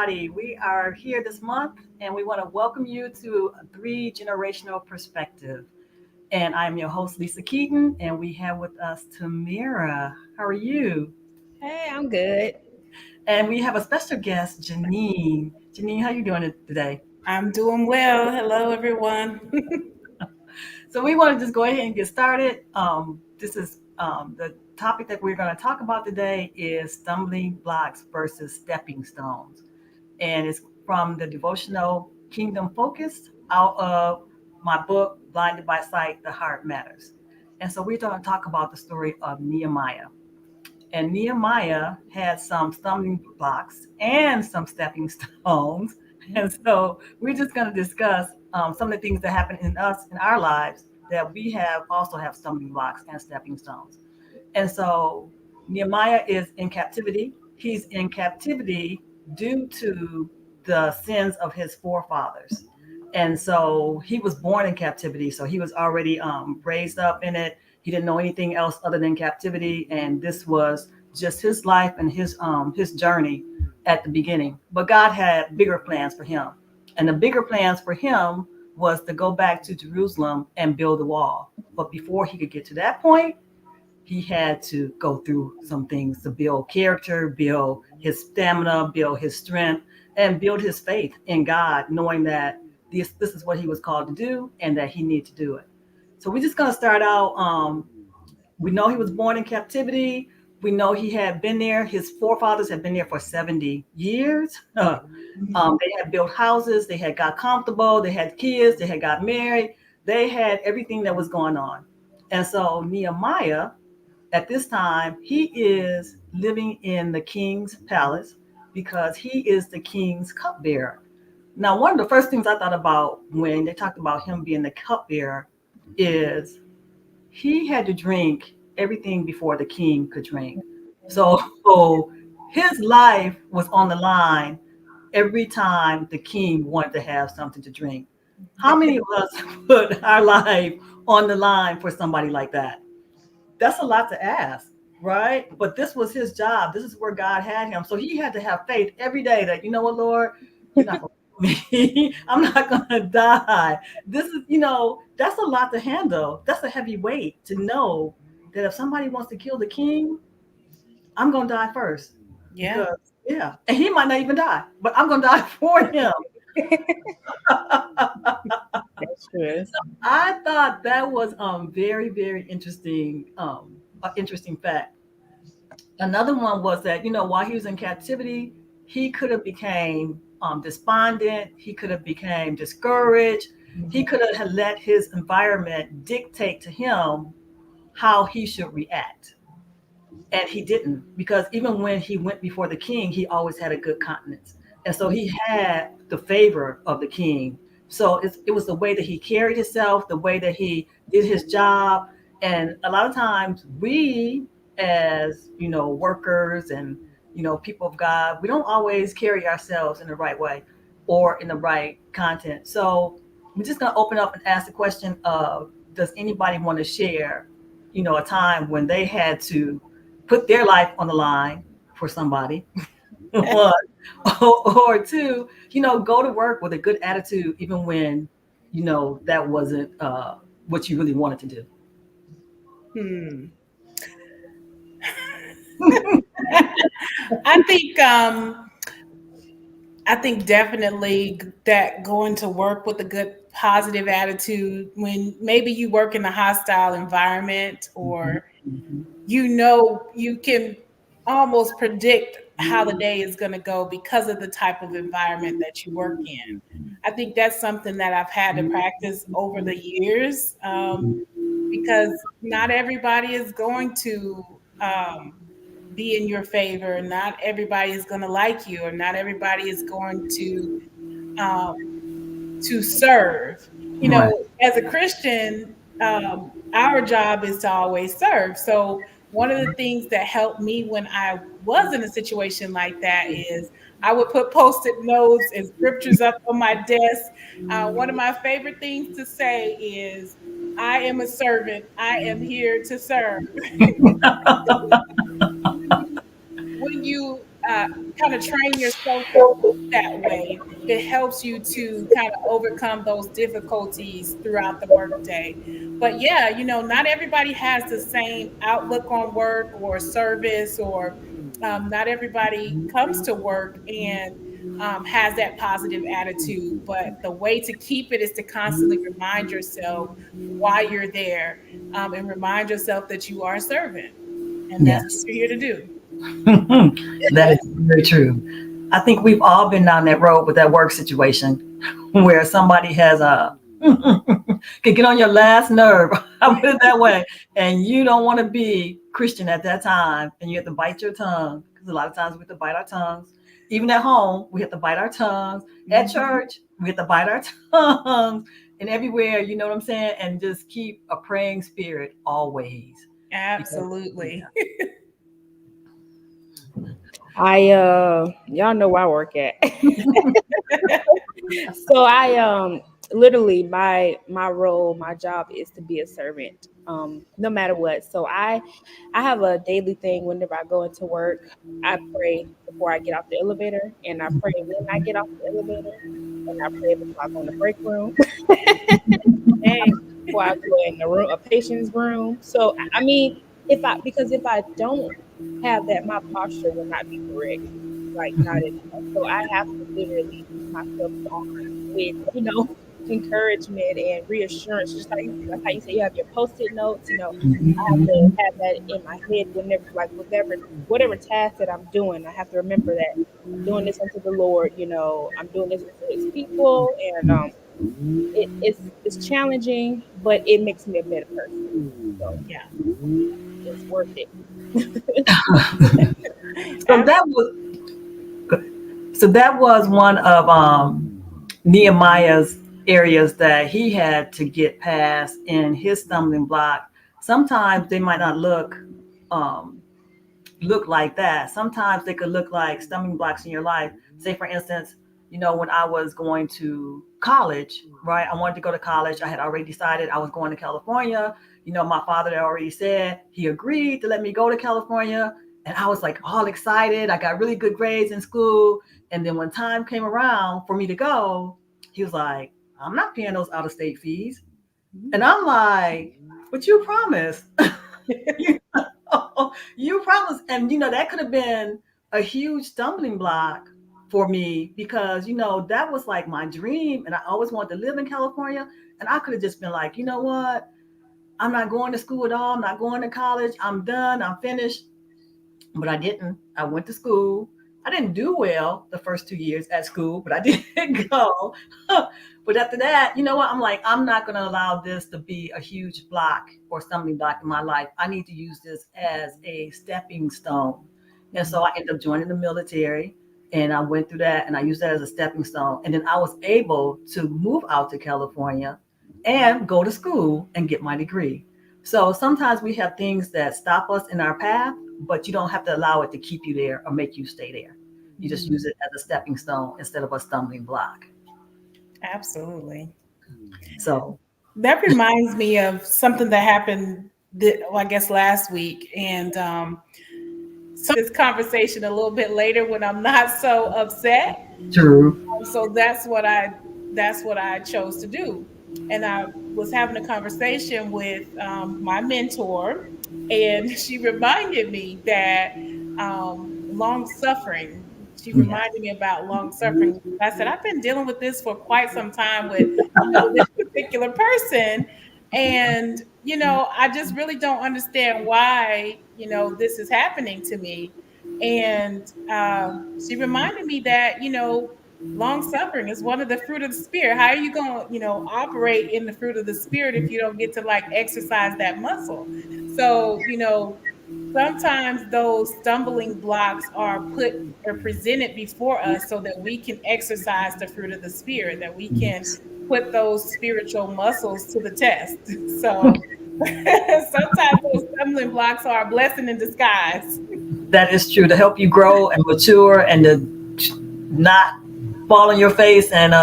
everybody. We are here this month and we want to welcome you to a three generational perspective. And I'm your host, Lisa Keaton, and we have with us Tamira. How are you? Hey, I'm good. And we have a special guest, Janine. Janine, how you doing today? I'm doing well. Hello, everyone. So we want to just go ahead and get started. This is the topic that we're going to talk about today is stumbling blocks versus stepping stones. And it's from the devotional Kingdom Focused out of my book, Blinded by Sight, The Heart Matters. And so we're going to talk about the story of Nehemiah. And Nehemiah had some stumbling blocks and some stepping stones. And so we're just going to discuss some of the things that happen in us in our lives that we have also have stumbling blocks and stepping stones. And so Nehemiah is in captivity. He's in captivity due to the sins of his forefathers. And so he was born in captivity. So he was already raised up in it. He didn't know anything else other than captivity. And this was just his life and his journey at the beginning. But God had bigger plans for him. And the bigger plans for him was to go back to Jerusalem and build a wall. But before he could get to that point, he had to go through some things to build character, build his stamina, build his strength, and build his faith in God, knowing that this is what he was called to do and that he needed to do it. So we're just going to start out. We know he was born in captivity. We know he had been there. His forefathers had been there for 70 years. They had built houses. They had got comfortable. They had kids. They had got married. They had everything that was going on. And so Nehemiah, at this time, he is living in the king's palace because he is the king's cupbearer. Now, one of the first things I thought about when they talked about him being the cupbearer is he had to drink everything before the king could drink. So his life was on the line every time the king wanted to have something to drink. How many of us put our life on the line for somebody like that? That's a lot to ask, right? But this was his job. This is where God had him. So he had to have faith every day that, you know what, Lord, you're not going to me. I'm not going to die. This is, that's a lot to handle. That's a heavy weight to know that if somebody wants to kill the king, I'm going to die first. Yeah. Because, yeah, and he might not even die, but I'm going to die for him. That's true. I thought that was very, very interesting, interesting fact. Another one was that, while he was in captivity, he could have became despondent. He could have became discouraged. He could have let his environment dictate to him how he should react. And he didn't, because even when he went before the king, he always had a good countenance. And so he had the favor of the king. So it was the way that he carried himself, the way that he did his job. And a lot of times we, as, workers and, people of God, we don't always carry ourselves in the right way or in the right content. So we're just going to open up and ask the question of, does anybody want to share, a time when they had to put their life on the line for somebody? One, or two, go to work with a good attitude, even when, that wasn't what you really wanted to do. Hmm. I think I think definitely that going to work with a good positive attitude when maybe you work in a hostile environment Mhm, or mhm. you can almost predict how the day is going to go because of the type of environment that you work in. I think that's something that I've had to practice over the years, because not everybody is going to be in your favor. Not everybody is going to like you, or not everybody is going um, to serve. You Right. know, as a Christian, our job is to always serve. So one of the things that helped me when I was in a situation like that is I would put post-it notes and scriptures up on my desk. One of my favorite things to say is, "I am a servant. I am here to serve." when you kind of train yourself to think that way, it helps you to kind of overcome those difficulties throughout the workday. But yeah, not everybody has the same outlook on work or service, or not everybody comes to work and has that positive attitude. But the way to keep it is to constantly remind yourself why you're there, and remind yourself that you are a servant. And that's what Yes. you're here to do. That is very true. I think we've all been down that road with that work situation where somebody has a can get on your last nerve. I put it that way, and you don't want to be Christian at that time, and you have to bite your tongue because a lot of times we have to bite our tongues. Even at home, we have to bite our tongues. At church, we have to bite our tongues, and everywhere. You know what I'm saying? And just keep a praying spirit always. Absolutely. Y'all know where I work at. So I literally my role, my job is to be a servant, no matter what. So I have a daily thing whenever I go into work. I pray before I get off the elevator, and I pray when I get off the elevator, and I pray before I go in the break room, and before I go in the room, a patient's room. So I mean, because if I don't have that, my posture will not be correct. Like not enough. So I have to literally keep myself on with, encouragement and reassurance. Just like how you say you have your post-it notes, I have to have that in my head whenever, like whatever task that I'm doing, I have to remember that I'm doing this unto the Lord, I'm doing this unto his people, and it's challenging, but it makes me a better person. So Yeah. it's worth it. So that was one of Nehemiah's areas that he had to get past in his stumbling block. Sometimes they might not look like that. Sometimes they could look like stumbling blocks in your life. Say, for instance, when I was going to college, right? I wanted to go to college. I had already decided I was going to California. My father had already said he agreed to let me go to California. And I was like all excited. I got really good grades in school. And then when time came around for me to go, he was like, I'm not paying those out of state fees. And I'm like, but you promised. You promised. And, that could have been a huge stumbling block for me because, that was like my dream. And I always wanted to live in California. And I could have just been like, you know what? I'm not going to school at all. I'm not going to college. I'm done. I'm finished. But I didn't. I went to school. I didn't do well the first 2 years at school, but I did go. But after that, you know what? I'm like, I'm not going to allow this to be a huge block or stumbling block in my life. I need to use this as a stepping stone. And so I ended up joining the military, and I went through that, and I used that as a stepping stone. And then I was able to move out to California and go to school and get my degree. So sometimes we have things that stop us in our path, but you don't have to allow it to keep you there or make you stay there. You just use it as a stepping stone instead of a stumbling block. Absolutely. So that reminds me of something that happened, I guess, last week. And so this conversation a little bit later when I'm not so upset. True. So that's what I chose to do. And I was having a conversation with my mentor, and she reminded me that long suffering. She reminded me about long suffering. I said, I've been dealing with this for quite some time with this particular person. And, I just really don't understand why, this is happening to me. And she reminded me that, long suffering is one of the fruit of the spirit. How are you going to, operate in the fruit of the spirit if you don't get to exercise that muscle? So, sometimes those stumbling blocks are put or presented before us so that we can exercise the fruit of the spirit, that we can put those spiritual muscles to the test. So sometimes those stumbling blocks are a blessing in disguise. That is true, to help you grow and mature and to not fall on your face. And,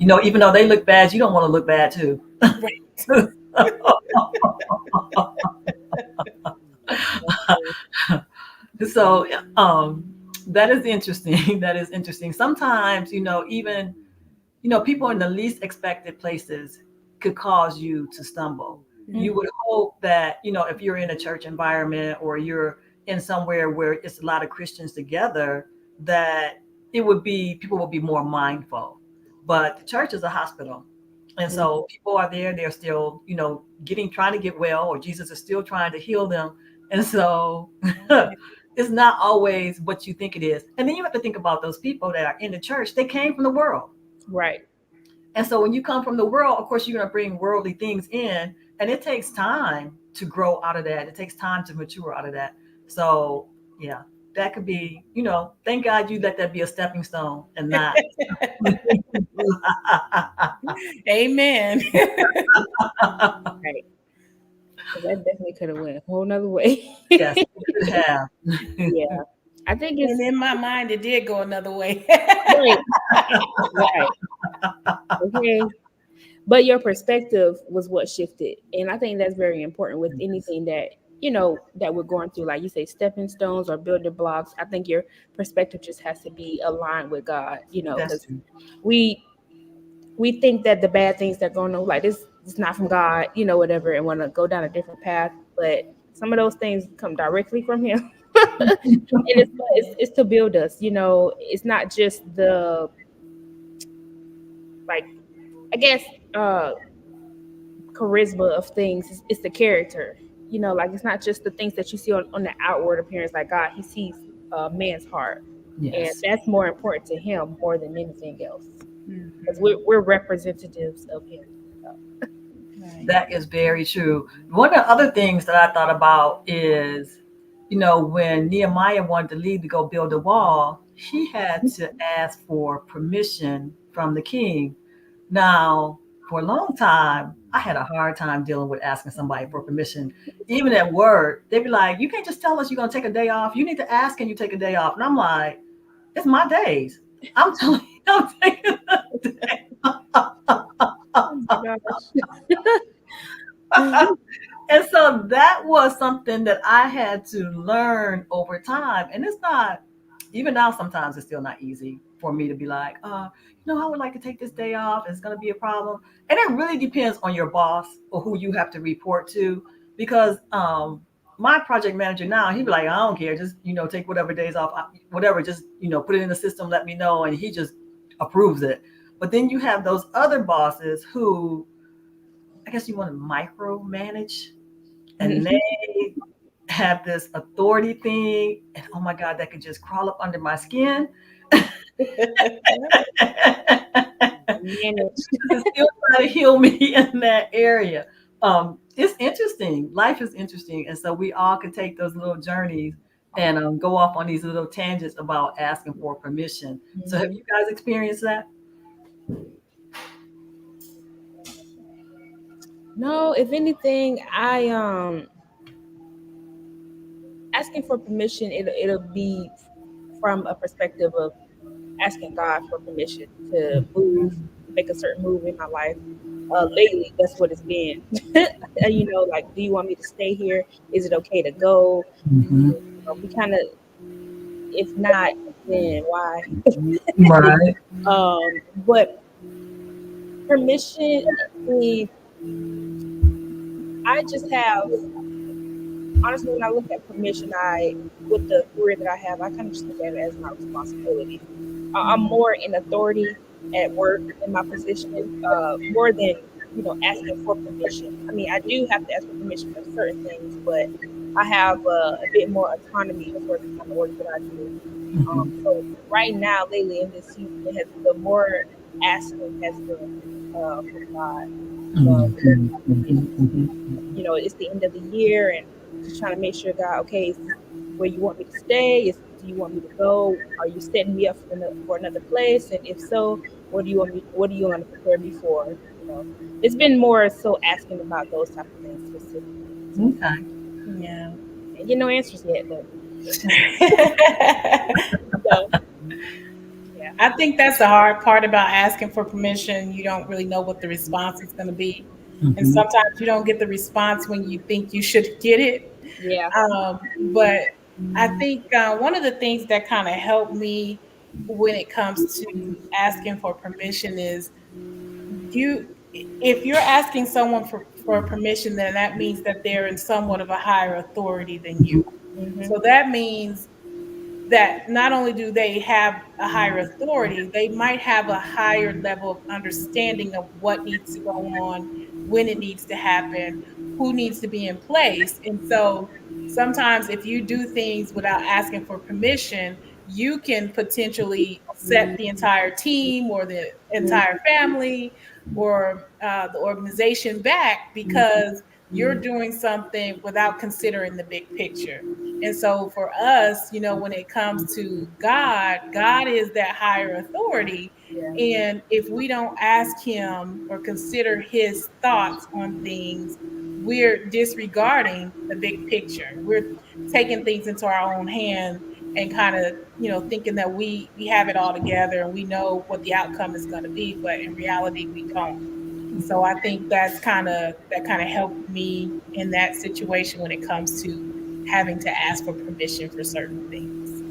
even though they look bad, you don't want to look bad too. Right. So That is interesting. That is interesting. Sometimes, even people in the least expected places could cause you to stumble. You would hope that, if you're in a church environment or you're in somewhere where it's a lot of Christians together, that people will be more mindful. But the church is a hospital. And so people are there, they're still, trying to get well, or Jesus is still trying to heal them. And so it's not always what you think it is. And then you have to think about those people that are in the church. They came from the world. Right. And so when you come from the world, of course, you're going to bring worldly things in, and it takes time to grow out of that. It takes time to mature out of that. So, yeah, that could be, thank God you let that be a stepping stone and not. Amen. Right. So that definitely could have went a whole nother way. Yes, you could have. Yeah. I think it's And in my mind, it did go another way. right. Right. Okay. But your perspective was what shifted. And I think that's very important with anything that, that we're going through. Like you say, stepping stones or building blocks. I think your perspective just has to be aligned with God, That's because true. we think that the bad things that are going on, like this is not from God, whatever, and want to go down a different path. But some of those things come directly from Him. And it's to build us, it's not just the, like, I guess, charisma of things. It's the character, like it's not just the things that you see on the outward appearance. Like God, He sees man's heart. Yes. And that's more important to Him more than anything else, because we're representatives of Him. So. Right. That is very true. One of the other things that I thought about is, when Nehemiah wanted to leave to go build a wall, he had to ask for permission from the king. Now, for a long time, I had a hard time dealing with asking somebody for permission. Even at work, they'd be like, you can't just tell us you're going to take a day off. You need to ask, can you take a day off? And I'm like, it's my days. I'm telling you, I'm taking a day Oh my gosh. And so that was something that I had to learn over time. And it's not, even now, sometimes it's still not easy for me to be like, I would like to take this day off. It's going to be a problem. And it really depends on your boss or who you have to report to. Because my project manager now, he'd be like, I don't care. Just, take whatever days off, whatever, just, put it in the system, let me know. And he just approves it. But then you have those other bosses who, I guess you want to micromanage, and they have this authority thing, and oh my God, that could just crawl up under my skin. Still trying to heal me in that area. It's interesting. Life is interesting, and so we all can take those little journeys and go off on these little tangents about asking for permission. So, have you guys experienced that? No, if anything, I asking for permission, it'll be from a perspective of asking God for permission to make a certain move in my life. Lately, that's what it's been. Like, do you want me to stay here? Is it okay to go? We kind of, if not, then why? Right. But permission, I just have, honestly, when I look at permission, with the career that I have, I kind of just look at it as my responsibility. I'm more in authority at work in my position, more than, asking for permission. I mean, I do have to ask for permission for certain things, but I have a bit more autonomy for the kind of work that I do. So right now, lately in this season, the more asking has been for God. It's the end of the year, and just trying to make sure, God, okay, is this where you want me to stay? Do you want me to go? Are you setting me up for another place? And if so, what do you want to prepare me for? It's been more so asking about those type of things specifically. Okay. Yeah. And no answers yet, but yeah. I think that's the hard part about asking for permission. You don't really know what the response is going to be. And sometimes you don't get the response when you think you should get it. Yeah. But I think one of the things that kind of helped me when it comes to asking for permission is you if you're asking someone for permission, then that means that they're in somewhat of a higher authority than you. Mhm. So that means that not only do they have a higher authority, they might have a higher level of understanding of what needs to go on, when it needs to happen, who needs to be in place. And so sometimes if you do things without asking for permission, you can potentially set the entire team or the entire family or the organization back because you're doing something without considering the big picture. And so for us, when it comes to God, God is that higher authority. Yeah. And if we don't ask him or consider his thoughts on things, we're disregarding the big picture. We're taking things into our own hand and kind of, thinking that we have it all together and we know what the outcome is going to be, but in reality we don't. And so I think that kind of helped me in that situation when it comes to having to ask for permission for certain things.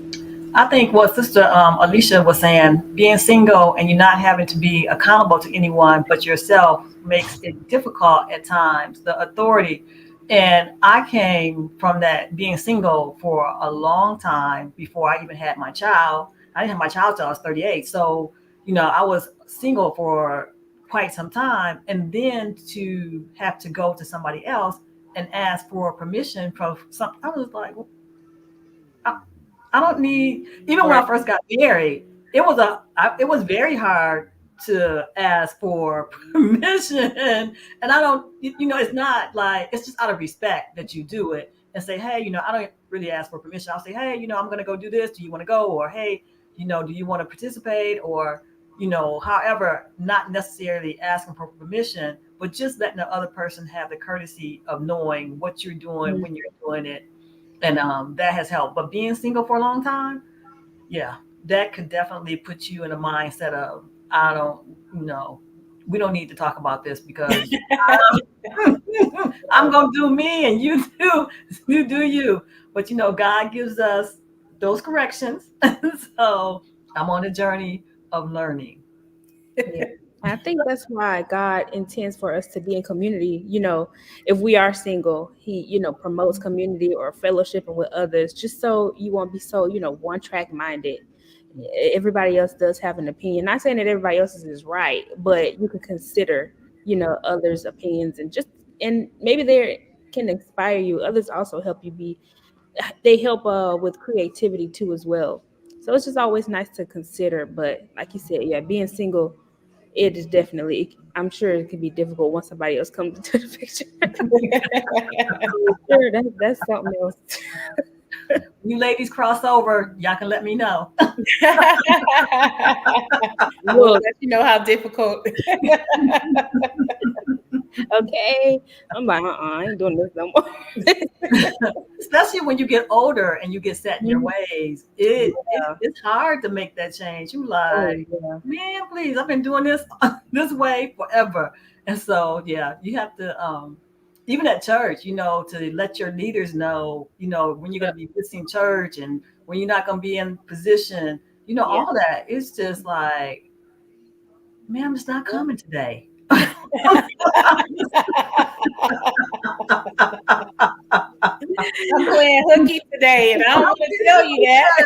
I think what Sister Alicia was saying, being single and you're not having to be accountable to anyone but yourself makes it difficult at times, the authority. And I came from that being single for a long time before I even had my child. I didn't have my child till I was 38. So, I was single for quite some time. And then to have to go to somebody else and ask for permission from some, I was like, I don't need. Even when Right. I first got married, it was very hard to ask for permission, and I don't. It's not like it's just out of respect that you do it and say, hey, I don't really ask for permission. I'll say, hey, I'm going to go do this. Do you want to go? Or hey, do you want to participate? Or however, not necessarily asking for permission, but just letting the other person have the courtesy of knowing what you're doing Mhm. when you're doing it, and that has helped. But being single for a long time, yeah, that could definitely put you in a mindset of I don't, we don't need to talk about this because I'm gonna do me and you do you do you. But God gives us those corrections, so I'm on a journey of learning. Yeah. I think that's why God intends for us to be in community. If we are single, He, promotes community or fellowshipping with others, just so you won't be so, one track minded. Everybody else does have an opinion. Not saying that everybody else's is right, but you can consider, others' opinions and maybe they can inspire you. Others also help you they help with creativity too as well. So it's just always nice to consider. But like you said, yeah, being single, it is definitely. I'm sure it can be difficult once somebody else comes into the picture. Sure, that's something else. You ladies cross over, y'all can let me know. We'll Look, let you know how difficult. okay, I'm like, I ain't doing this no more. Especially when you get older and you get set in your Mhm. ways, Yeah. it's hard to make that change. You Oh like, yeah. man, please, I've been doing this this way forever. And so, yeah, you have to, even at church, to let your leaders know, when you're going to be missing church and when you're not going to be in position, Yeah. all that. It's just like, man, I'm just not coming today. I'm playing hooky today, and I don't want to tell you that.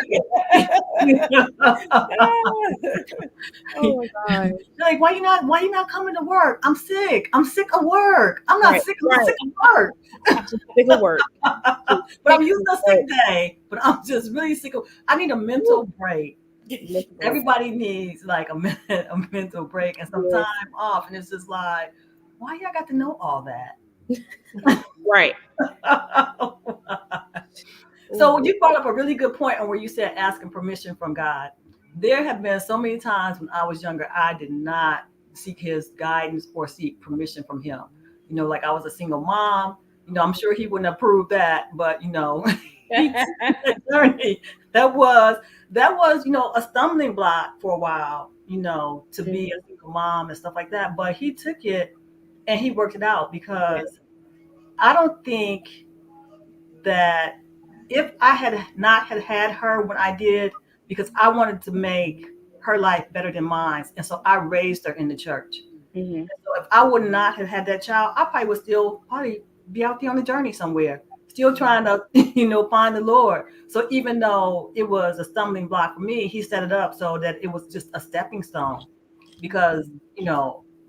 Oh my God. Like, why you not coming to work? I'm sick. I'm sick of work. I'm not Right. sick. I'm not Right. sick of work. Just sick of work. Just But I'm sick used of to a work. sick day. But I'm just really sick of. I need a mental break. Miserable. Everybody needs like a mental break and some Yes. time off. And it's just like, why y'all got to know all that? Right. So Ooh, you brought up a really good point on where you said asking permission from God. There have been so many times when I was younger, I did not seek his guidance or seek permission from him. Like I was a single mom. I'm sure he wouldn't approve that, but he took that journey. That was a stumbling block for a while, to be a single mom and stuff like that. But he took it and he worked it out yeah. because I don't think that if I had not had her when I did, because I wanted to make her life better than mine, and so I raised her in the church. Mm-hmm. So if I would not have had that child, I probably would still probably be out there on the journey somewhere, still trying to, find the Lord. So even though it was a stumbling block for me, he set it up so that it was just a stepping stone. Because,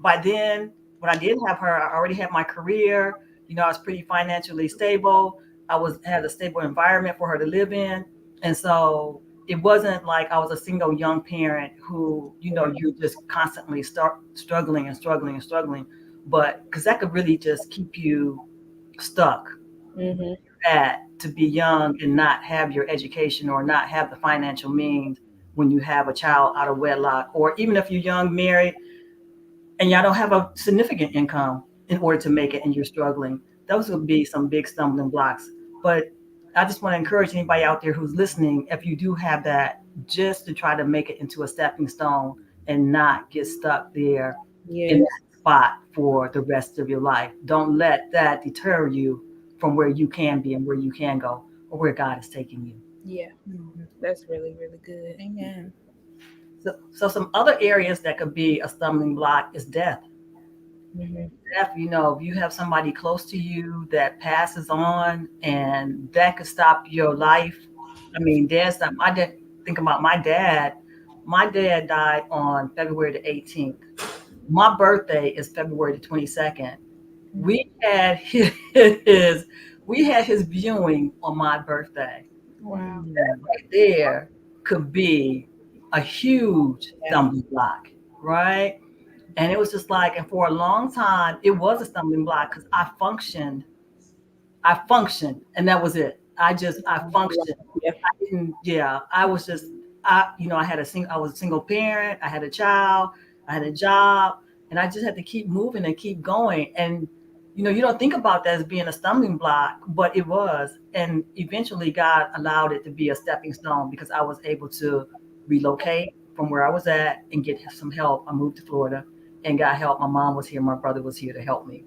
by then when I did have her, I already had my career, I was pretty financially stable. Had a stable environment for her to live in. And so it wasn't like I was a single young parent who, you just constantly start struggling and struggling and struggling. But because that could really just keep you stuck Mm-hmm. at to be young and not have your education or not have the financial means when you have a child out of wedlock, or even if you're young, married, and y'all don't have a significant income in order to make it and you're struggling. Those would be some big stumbling blocks. But I just want to encourage anybody out there who's listening, if you do have that, just to try to make it into a stepping stone and not get stuck there in Yes. that spot for the rest of your life. Don't let that deter you from where you can be and where you can go or where God is taking you. Yeah. That's really, really good. Amen. So some other areas that could be a stumbling block is death. Mm-hmm. If you have somebody close to you that passes on, and that could stop your life. I mean, dad's not my dad. Think about my dad. My dad died on February the 18th. My birthday is February the 22nd. We had his we had his viewing on my birthday. Wow. Right there could be a huge stumbling block, right? And it was just like, and for a long time, it was a stumbling block because I functioned, and that was it. I functioned. Yeah. I didn't, yeah, I was just, I was a single parent. I had a child. I had a job, and I just had to keep moving and keep going. And, you don't think about that as being a stumbling block, but it was. And eventually God allowed it to be a stepping stone because I was able to relocate from where I was at and get some help. I moved to Florida and got help. My mom was here. My brother was here to help me.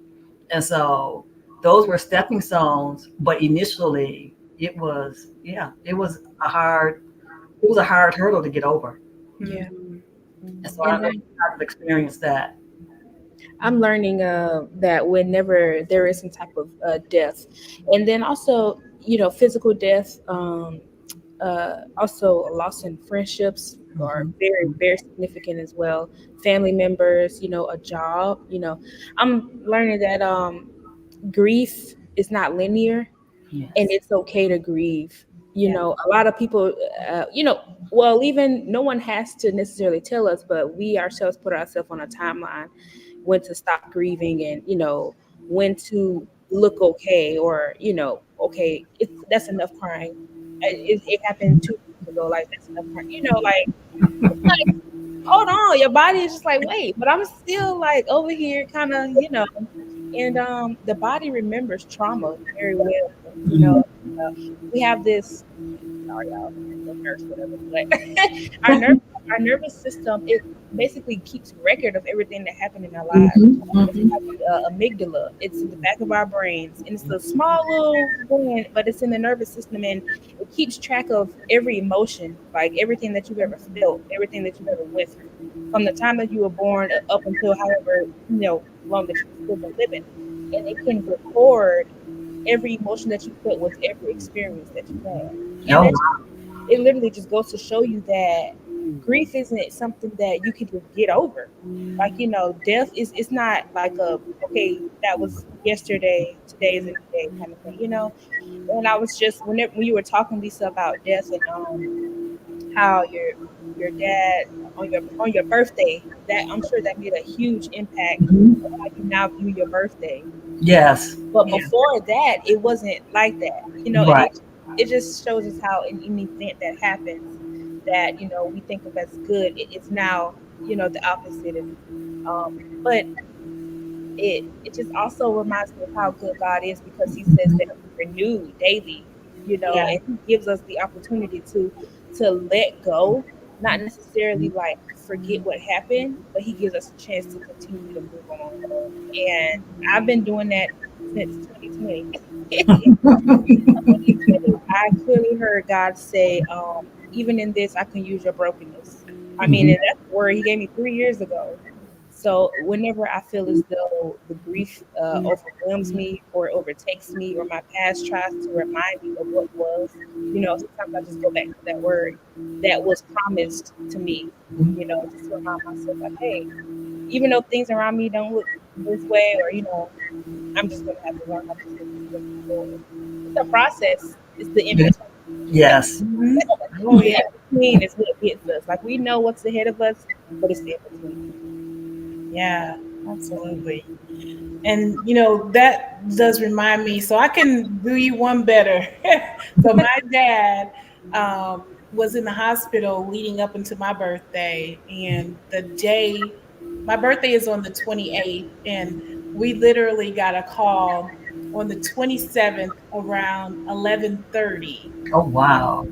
And so those were stepping stones, but initially it was a hard hurdle to get over. Yeah. And so I've experienced that. I'm learning that whenever there is some type of death, and then also, physical death, also loss in friendships are very, very significant as well. Family members, a job, I'm learning that grief is not linear, Yes. and it's okay to grieve. A lot of people, well, even no one has to necessarily tell us, but we ourselves put ourselves on a timeline when to stop grieving, and when to look okay, or okay, that's enough crying. It happened 2 weeks ago, like that's enough crying. Like, hold on, your body is just like, wait, but I'm still like over here kind of, and the body remembers trauma very well. We have this, sorry y'all, no nurse, whatever, but our nervous system, it basically keeps record of everything that happened in our lives. It's like the amygdala. It's in the back of our brains, and it's a small little gland, but it's in the nervous system, and it keeps track of every emotion, like everything that you've ever felt, everything that you've ever went through, from the time that you were born up until however long that you've still been living, and it can record every emotion that you felt with every experience that you had. And it literally just goes to show you that grief isn't something that you can just get over. Like, death is, it's not like okay, that was yesterday, today isn't today kind of thing, And I was just, when you were talking, Lisa, about death, and how your dad on your birthday, that I'm sure that made a huge impact on how you now view your birthday. Yes. But before that, it wasn't like that. Right. It just shows us how in any event that happens that, we think of as good, it's now, the opposite. But it just also reminds me of how good God is, because he says that we're renewed daily, and he gives us the opportunity to let go, not necessarily like forget what happened, but he gives us a chance to continue to move on. And I've been doing that since 2020. I clearly heard God say, even in this, I can use your brokenness. I mean, and that's the word He gave me 3 years ago. So whenever I feel as though the grief overwhelms me or overtakes me, or my past tries to remind me of what was, sometimes I just go back to that word that was promised to me, just to remind myself, like, hey, even though things around me don't look this way, or I'm just gonna have to learn how to just move forward. It's a process. It's the in between. Yes. Mhm. Oh yeah, in between is what gets us. Like, we know what's ahead of us, but it's the in between. Yeah, absolutely. And that does remind me, so I can do you one better. So my dad was in the hospital leading up into my birthday, and my birthday is on the 28th, and we literally got a call on the 27th around 11:30. Oh, wow.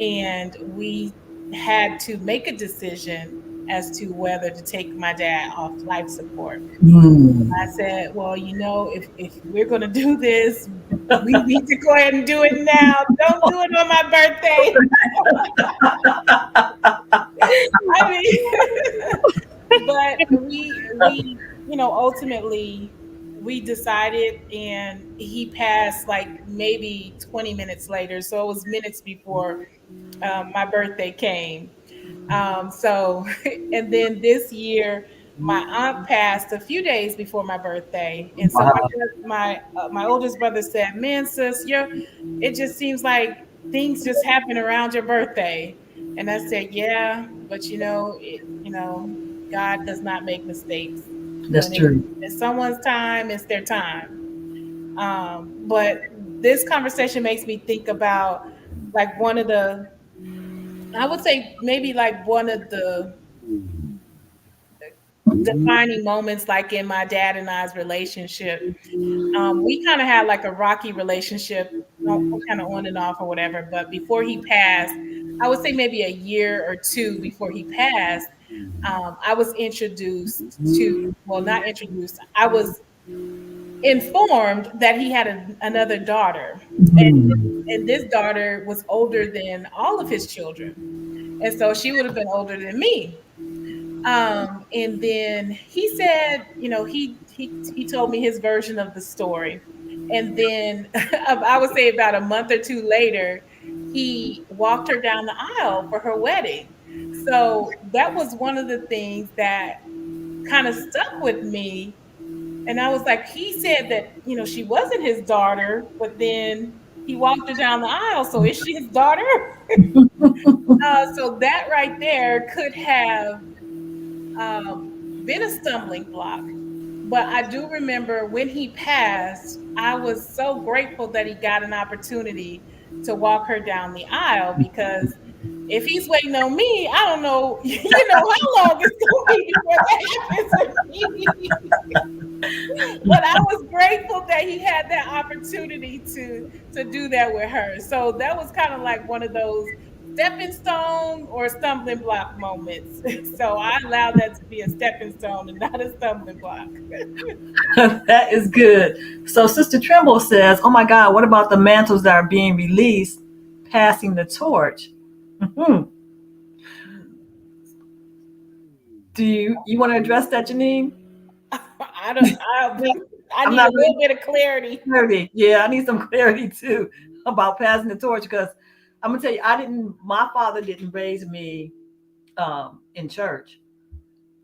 And we had to make a decision as to whether to take my dad off life support. I said, well, if we're going to do this, we need to go ahead and do it now. Don't do it on my birthday. I mean, but we ultimately we decided, and he passed like maybe 20 minutes later. So it was minutes before my birthday came. So, and then this year, my aunt passed a few days before my birthday, and so Wow. my oldest brother said, "Man, sis, it just seems like things just happen around your birthday." And I said, "Yeah, but God does not make mistakes. That's When true. it's someone's time, it's their time." But this conversation makes me think about like I would say maybe like one of the defining moments, like in my dad and I's relationship. We kind of had like a rocky relationship, kind of on and off or whatever. But before he passed, I would say maybe a year or two before he passed, I was introduced to, well, not introduced, I was informed that he had another daughter. And this daughter was older than all of his children. And so she would have been older than me. And then he said, he told me his version of the story. And then I would say about a month or two later, he walked her down the aisle for her wedding. So that was one of the things that kind of stuck with me. And I was like, he said that, she wasn't his daughter, but then he walked her down the aisle. So is she his daughter? So that right there could have been a stumbling block. But I do remember when he passed, I was so grateful that he got an opportunity to walk her down the aisle, because if he's waiting on me, I don't know, how long it's going to be before that happens with me. But I was grateful that he had that opportunity to do that with her. So that was kind of like one of those stepping stone or stumbling block moments. So I allow that to be a stepping stone and not a stumbling block. That is good. So Sister Trimble says, "Oh my God, what about the mantles that are being released, passing the torch?" Mhm. Do you want to address that, Janine? I don't. I I'm need a not little really bit of clarity. clarity. Yeah, I need some clarity too about passing the torch, because I'm gonna tell you, my father didn't raise me in church.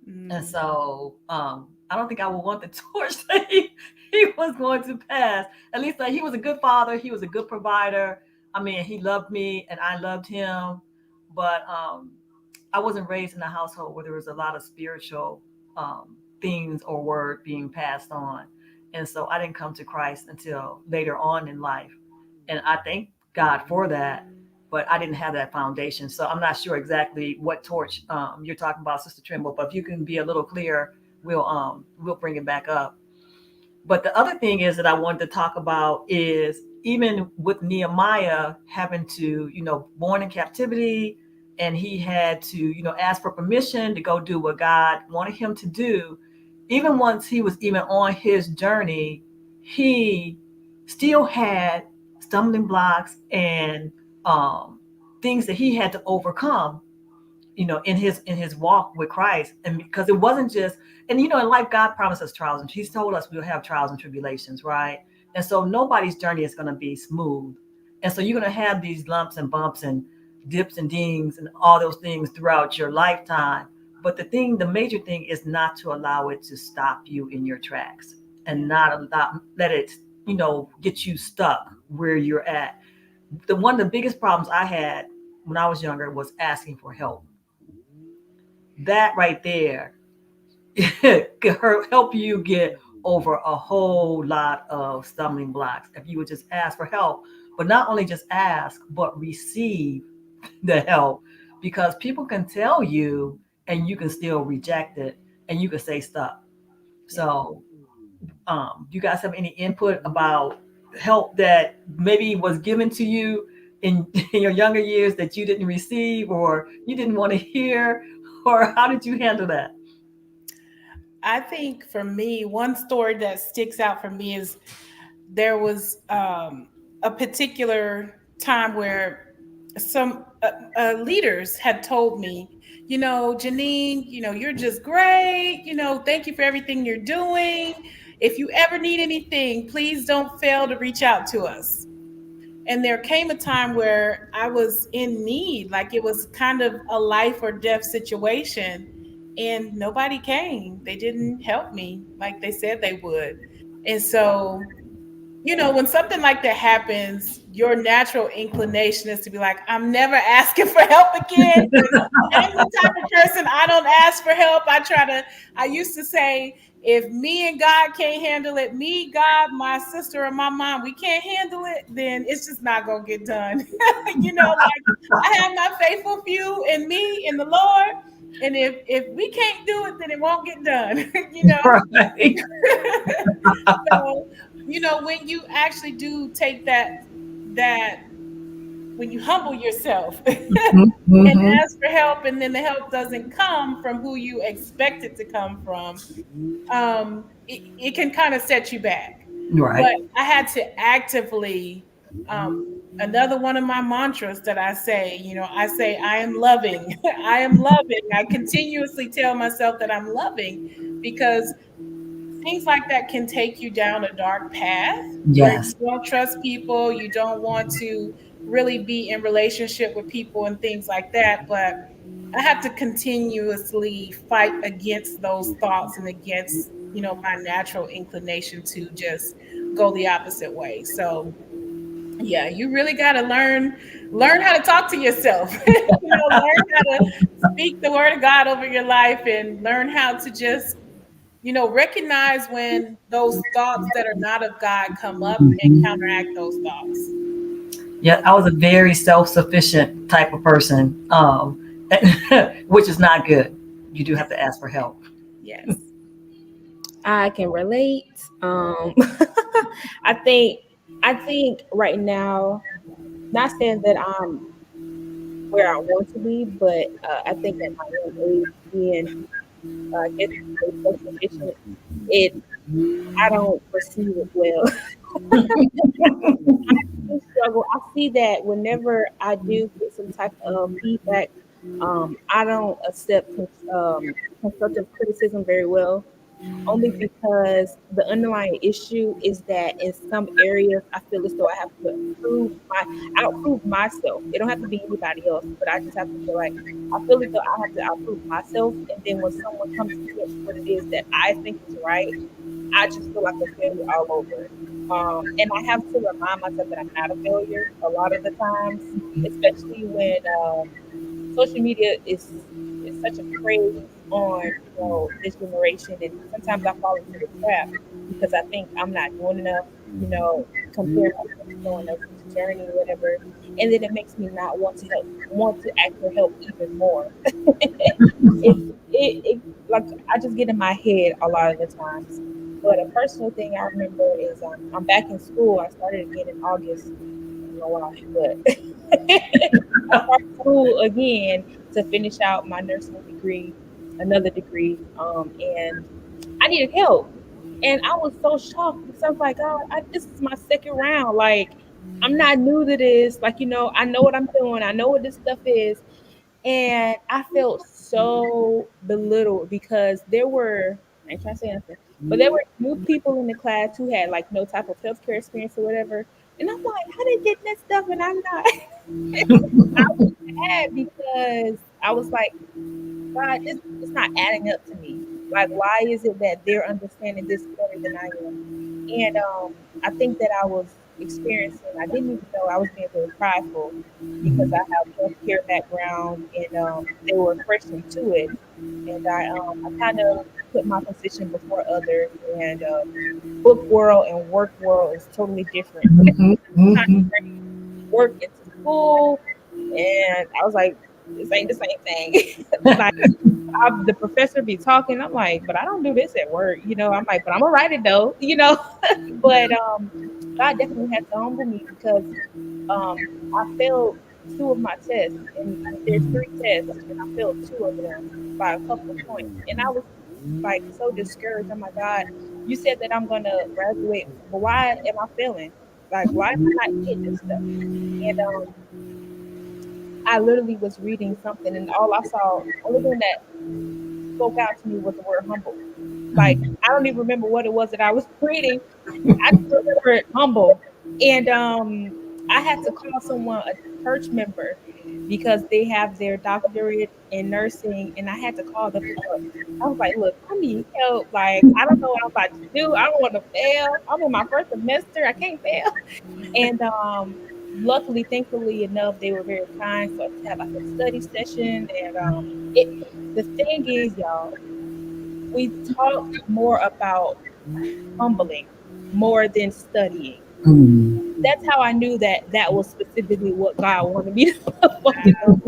And so I don't think I would want the torch that he was going to pass. At least he was a good father. He was a good provider. I mean, he loved me and I loved him. But I wasn't raised in a household where there was a lot of spiritual things or word being passed on. And so I didn't come to Christ until later on in life. And I thank God for that, but I didn't have that foundation. So I'm not sure exactly what torch you're talking about, Sister Trimble. But if you can be a little clearer, we'll bring it back up. But the other thing is that I wanted to talk about is even with Nehemiah having to, born in captivity, and he had to, ask for permission to go do what God wanted him to do. Even once he was even on his journey, he still had stumbling blocks and things that he had to overcome, in his walk with Christ. And because it wasn't just, and in life, God promised us trials, and He's told us we'll have trials and tribulations, right? And so nobody's journey is going to be smooth. And so you're going to have these lumps and bumps and dips and dings and all those things throughout your lifetime. But the major thing is not to allow it to stop you in your tracks and not let it, get you stuck where you're at. One of the biggest problems I had when I was younger was asking for help. That right there could help you get over a whole lot of stumbling blocks if you would just ask for help, but not only just ask, but receive the help, because people can tell you and you can still reject it and you can stay stuck. So, you guys have any input about help that maybe was given to you in your younger years that you didn't receive or you didn't want to hear, or how did you handle that? I think for me, one story that sticks out for me is there was a particular time where some leaders had told me, Janine, you're just great. Thank you for everything you're doing. If you ever need anything, please don't fail to reach out to us. And there came a time where I was in need, like it was kind of a life or death situation, and nobody came. They didn't help me like they said they would. And so, when something like that happens, your natural inclination is to be like, I'm never asking for help again. I'm the type of person, I don't ask for help. I used to say, if me and God can't handle it, me, God, my sister, and my mom, we can't handle it, then it's just not going to get done. Like I have my faithful few in me, in the Lord. And if we can't do it, then it won't get done. Right. So, when you actually do take that when you humble yourself Mm-hmm. and ask for help, and then the help doesn't come from who you expect it to come from, it can kind of set you back. Right. But I had to actively, another one of my mantras that I say, I am loving. I am loving. I continuously tell myself that I'm loving, because things like that can take you down a dark path where Yes. you don't trust people, you don't want to really be in relationship with people and things like that. But I have to continuously fight against those thoughts and against, my natural inclination to just go the opposite way. So yeah, you really got to learn how to talk to yourself. Learn how to speak the word of God over your life, and learn how to just recognize when those thoughts that are not of God come up and counteract those thoughts. Yeah, I was a very self-sufficient type of person, which is not good. You do have to ask for help. Yes. I can relate. I think right now, not saying that I'm where I want to be, but I think at my own age, being getting self-sufficient, I don't perceive it well. I struggle. I see that whenever I do get some type of feedback, I don't accept constructive criticism very well, only because the underlying issue is that in some areas I feel as though I have to outprove myself. It don't have to be anybody else, but I just have to feel like I feel as though I have to outprove myself. And then when someone comes against what it is that I think is right, I just feel like a failure all over. And I have to remind myself that I'm not a failure a lot of the times, especially when social media is such a craze on this generation, and sometimes I fall into the trap because I think I'm not doing enough, compared to someone else's journey or whatever, and then it makes me not want to ask for help even more. It like I just get in my head a lot of the times. But a personal thing I remember is I'm back in school. I started again in August. I don't know why, but I started school again to finish out my nursing degree, another degree, and I needed help. And I was so shocked because I was like, God, this is my second round. Like, I'm not new to this. Like, I know what I'm doing. I know what this stuff is. And I felt so belittled because I ain't trying to say anything, but there were new people in the class who had like no type of healthcare experience or whatever. And I'm like, how they getting that stuff and I'm not? I was mad because I was like, God, it's not adding up to me. Like, why is it that they're understanding this better than I am? And I think that I didn't even know I was being very prideful because I have healthcare background and they were fresh into it. And I kind of put my position before others. And book world and work world is totally different. Mhm, Trying to mhm. bring work into school, and I was like, this ain't the same thing. Like, the professor be talking, I'm like, but I don't do this at work, I'm like, but I'm gonna write it though. But God definitely had to humble me because I failed two of my tests, and there's three tests, and I failed two of them by a couple of points, and I was like so discouraged. Oh my God, you said that I'm gonna graduate, but why am I failing? Like, why am I not getting this stuff? And I literally was reading something, and only thing that spoke out to me was the word humble. Like, I don't even remember what it was that I was reading. I just remember humble. And I had to call someone, a church member, because they have their doctorate in nursing, and I had to call them up. I was like, look, I need help. Like, I don't know what I'm about to do. I don't want to fail. I'm in my first semester. I can't fail. And luckily, thankfully enough, they were very kind. So I just had like a study session. And the thing is, y'all, we talked more about humbling more than studying. That's how I knew that that was specifically what God wanted me to focus on.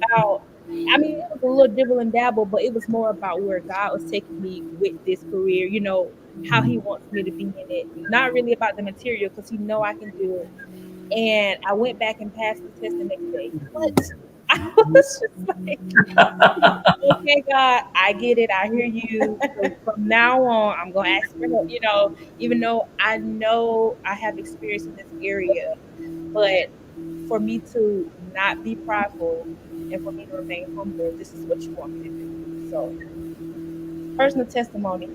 About, I mean, it was a little dibble and dabble, but it was more about where God was taking me with this career. How He wants me to be in it. Not really about the material because He know I can do it. And I went back and passed the test the next day. What? I was just like, okay, God, I get it. I hear you. So from now on, I'm gonna ask for help. Even though I know I have experience in this area, but for me to not be prideful and for me to remain humble, this is what you want me to do. So, personal testimony.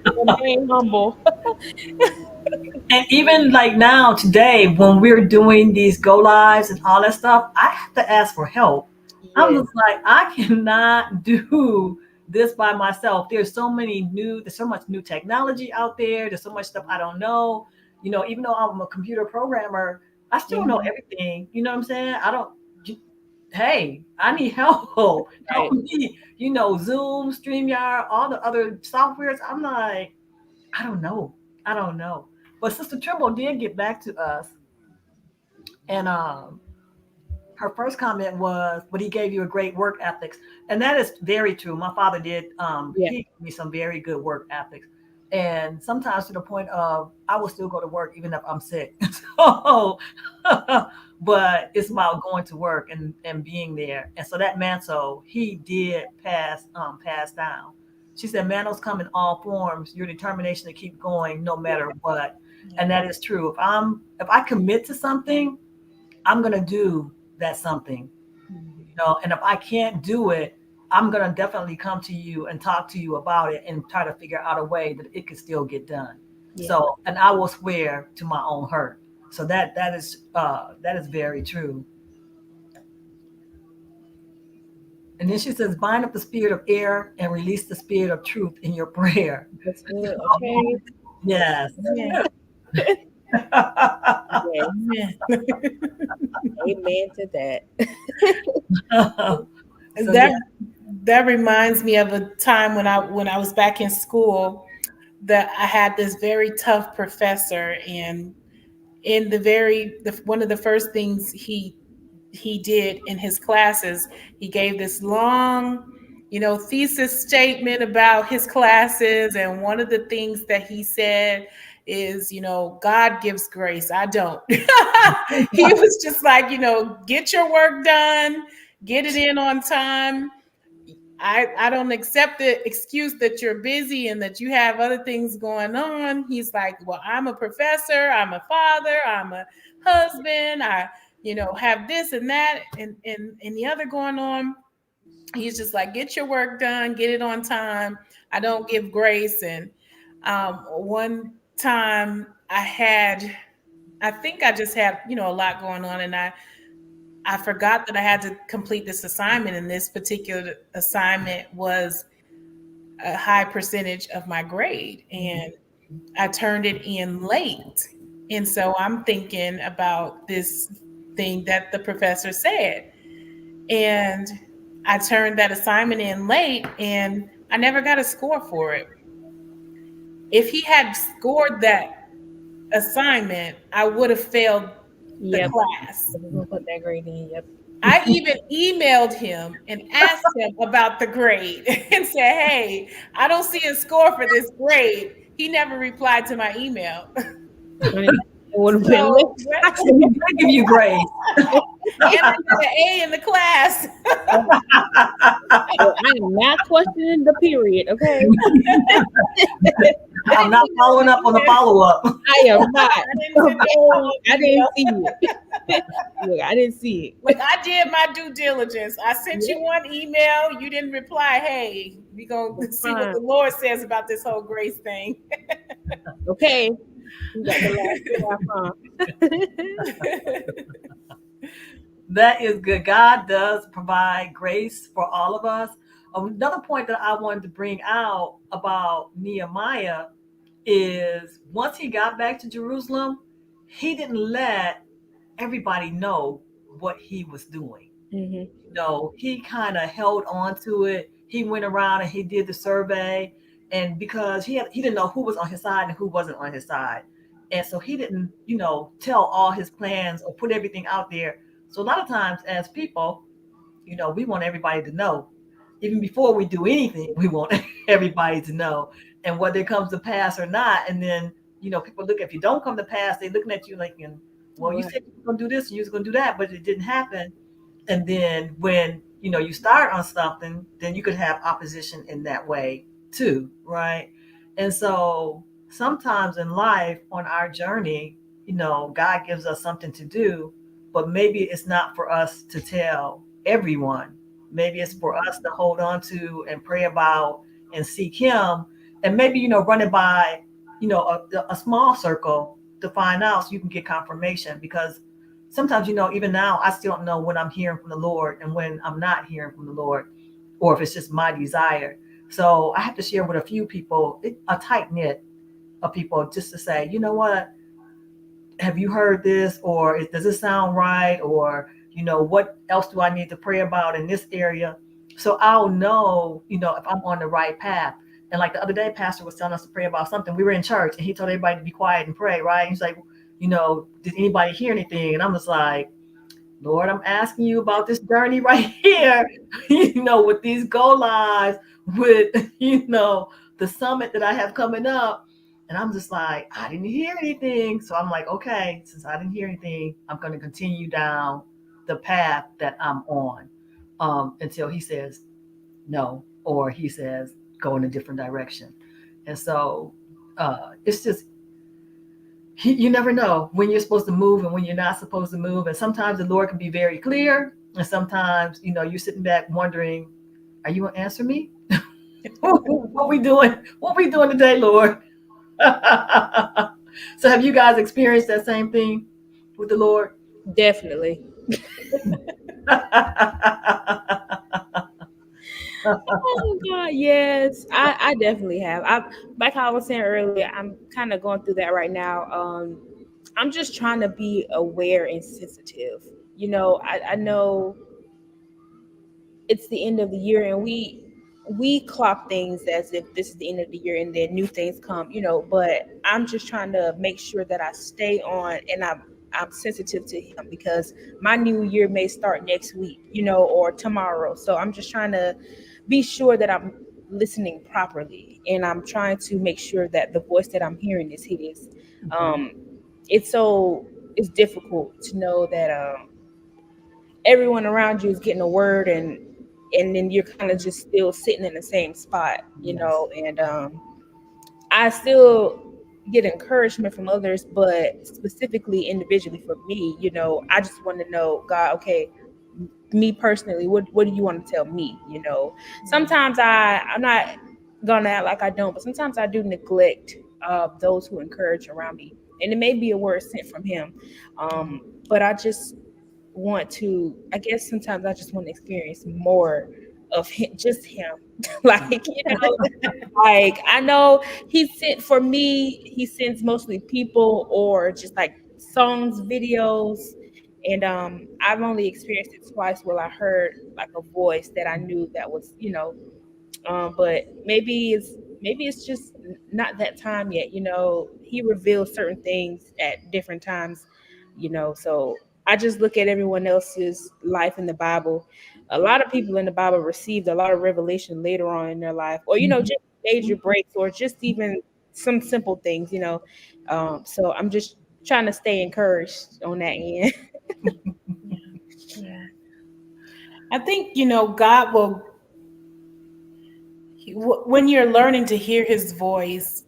Remain humble. And even like now, today, when we're doing these go lives and all that stuff, I have to ask for help. I'm Yes. just like, I cannot do this by myself. There's so much new technology out there. There's so much stuff I don't know. Even though I'm a computer programmer, I still don't know Mhm. everything. You know what I'm saying? Hey, I need help. Right. Help me. Zoom, StreamYard, all the other softwares. I'm like, I don't know. I don't know. But Sister Trimble did get back to us, and her first comment was, "But he gave you a great work ethics," and that is very true. My father did. Yeah. He gave me some very good work ethics, and sometimes to the point of I will still go to work even if I'm sick. So, but it's about going to work and being there, and so that mantle he did pass down. She said, "Mantles come in all forms. Your determination to keep going no matter what." And that is true. If I commit to something, I'm gonna do that something, and if I can't do it, I'm gonna definitely come to you and talk to you about it and try to figure out a way that it can still get done. Yeah. So, and I will swear to my own hurt. So that is very true. And then she says, bind up the spirit of error and release the spirit of truth in your prayer. That's good. Okay. Yes. Yeah. Yes. Yeah. Amen to that. So that yeah. that reminds me of a time when I was back in school that I had this very tough professor, and in one of the first things he did in his classes, he gave this long, thesis statement about his classes. And one of the things that he said is, God gives grace. I don't. He was just like, get your work done, get it in on time. I don't accept the excuse that you're busy and that you have other things going on. He's like, well, I'm a professor, I'm a father, I'm a husband, I, have this and that and the other going on. He's just like, get your work done, get it on time. I don't give grace. And one time I think I just had, a lot going on, and I forgot that I had to complete this assignment, and this particular assignment was a high percentage of my grade, and I turned it in late. And so I'm thinking about this thing that the professor said. And I turned that assignment in late, and I never got a score for it. If he had scored that assignment, I would have failed the class. We're gonna put that grade in. Yep. I even emailed him and asked him about the grade and said, hey, I don't see a score for this grade. He never replied to my email. It would have been I give you grace. And I got an A in the class. I am not questioning the period, okay? I'm not following up on the follow-up. I am not. I didn't see it. Look, I didn't see it. Look, I did my due diligence. I sent you one email. You didn't reply. Hey, we're going to see what the Lord says about this whole grace thing. Okay. You got the last That is good. God does provide grace for all of us. Another point that I wanted to bring out about Nehemiah is once he got back to Jerusalem, he didn't let everybody know what he was doing. Mm-hmm. No, he kind of held on to it. He went around and he did the survey, and because he didn't know who was on his side and who wasn't on his side, and so he didn't, tell all his plans or put everything out there. So a lot of times as people, we want everybody to know. Even before we do anything, we want everybody to know. And whether it comes to pass or not, and then, people look, if you don't come to pass, they're looking at you like, well, you said you were going to do this and you was going to do that, but it didn't happen. And then when, you start on something, then you could have opposition in that way too, right? And so sometimes in life on our journey, God gives us something to do, but maybe it's not for us to tell everyone. Maybe it's for us to hold on to and pray about and seek him, and maybe, run it by, a small circle to find out so you can get confirmation, because sometimes, even now I still don't know when I'm hearing from the Lord and when I'm not hearing from the Lord, or if it's just my desire. So I have to share with a few people, a tight knit of people, just to say, you know what, have you heard this? Or does this sound right? Or, what else do I need to pray about in this area? So I'll know, if I'm on the right path. And like the other day, Pastor was telling us to pray about something. We were in church and he told everybody to be quiet and pray, right? He's like, did anybody hear anything? And I'm just like, Lord, I'm asking you about this journey right here, with these go lives, with, the summit that I have coming up. And I'm just like, I didn't hear anything. So I'm like, okay, since I didn't hear anything, I'm going to continue down the path that I'm on until he says no, or he says go in a different direction. And so it's just, you never know when you're supposed to move and when you're not supposed to move. And sometimes the Lord can be very clear. And sometimes, you're sitting back wondering, are you going to answer me? What we doing? What we doing today, Lord? So have you guys experienced that same thing with the Lord? Definitely. Oh God, yes, I definitely have. Like how I was saying earlier, I'm kind of going through that right now. I'm just trying to be aware and sensitive. I know it's the end of the year, and we clock things as if this is the end of the year and then new things come. But I'm just trying to make sure that I stay on and I'm sensitive to him, because my new year may start next week, or tomorrow. So I'm just trying to be sure that I'm listening properly, and I'm trying to make sure that the voice that I'm hearing is his. It's difficult to know that everyone around you is getting a word, and and then you're kind of just still sitting in the same spot, and I still get encouragement from others, but specifically individually for me, I just want to know, God, okay, me personally, what do you want to tell me? Sometimes I'm not gonna act like I don't, but sometimes I do neglect those who encourage around me, and it may be a word sent from Him, but I just want to. I guess sometimes I just want to experience more of him, just Him, like like I know He sent for me. He sends mostly people or just like songs, videos, and I've only experienced it twice where I heard like a voice that I knew that was, but maybe it's just not that time yet. He reveals certain things at different times. So I just look at everyone else's life in the Bible. A lot of people in the Bible received a lot of revelation later on in their life, or just major breaks, or just even some simple things. So I'm just trying to stay encouraged on that end. Yeah. I think, God will, when you're learning to hear His voice,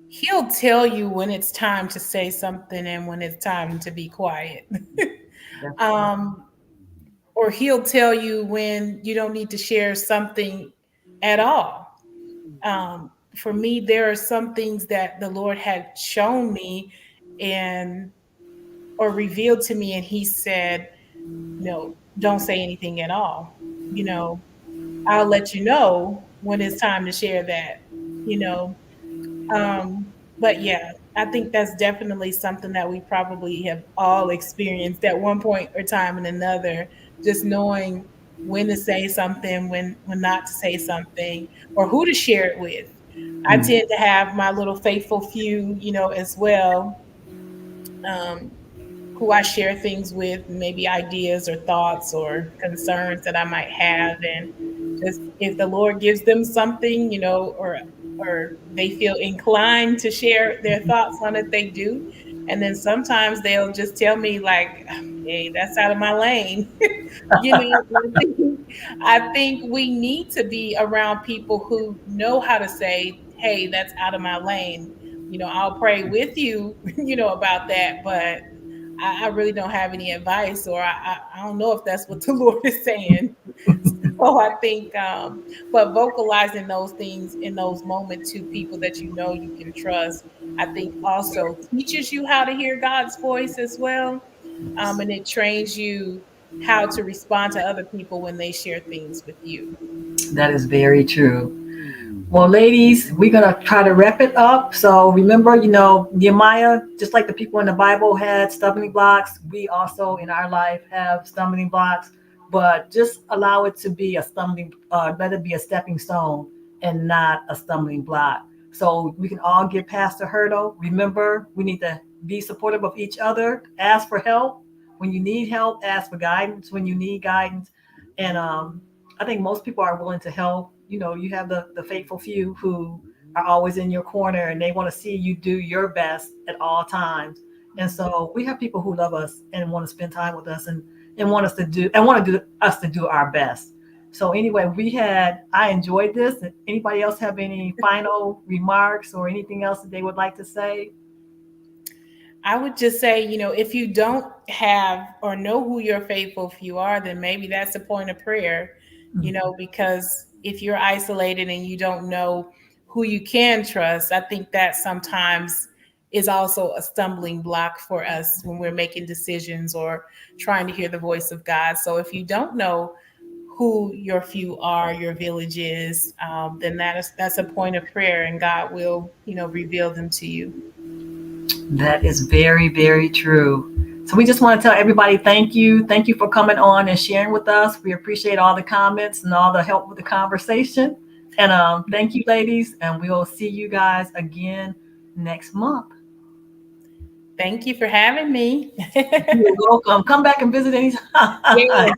He'll tell you when it's time to say something and when it's time to be quiet. um, or He'll tell you when you don't need to share something at all. For me, there are some things that the Lord had shown me and or revealed to me, and He said, don't say anything at all. You know, I'll let you know when it's time to share that. You know, but yeah, I think that's definitely something that we probably have all experienced at one point or time and another, just knowing when to say something, when not to say something, or who to share it with. I tend to have my little faithful few, as well, um, who I share things with, maybe ideas or thoughts or concerns that I might have, and just if the Lord gives them something, or they feel inclined to share their thoughts on it, they do. And then sometimes they'll just tell me like, "Hey, that's out of my lane." I think we need to be around people who know how to say, "Hey, that's out of my lane." I'll pray with you, about that, but I really don't have any advice, or I don't know if that's what the Lord is saying. So I think, but vocalizing those things in those moments to people that you can trust, I think also teaches you how to hear God's voice as well. And it trains you how to respond to other people when they share things with you. That is very true. Well, ladies, we're going to try to wrap it up. So remember, Nehemiah, just like the people in the Bible had stumbling blocks, we also in our life have stumbling blocks, but just allow it to be let it be a stepping stone and not a stumbling block. So we can all get past the hurdle. Remember, we need to be supportive of each other, ask for help. When you need help, ask for guidance when you need guidance. And I think most people are willing to help. You have the faithful few who are always in your corner and they want to see you do your best at all times. And so we have people who love us and want to spend time with us and want us to do our best. So anyway, I enjoyed this. Anybody else have any final remarks or anything else that they would like to say? I would just say, if you don't have or know who your faithful few are, then maybe that's a point of prayer, because if you're isolated and you don't know who you can trust, I think that sometimes is also a stumbling block for us when we're making decisions or trying to hear the voice of God. So if you don't know who your few are, your village is, then that's a point of prayer, and God will, reveal them to you. That is very, very true. So we just want to tell everybody thank you. Thank you for coming on and sharing with us. We appreciate all the comments and all the help with the conversation. And thank you, ladies. And we will see you guys again next month. Thank you for having me. You're welcome. Come back and visit anytime. Yes.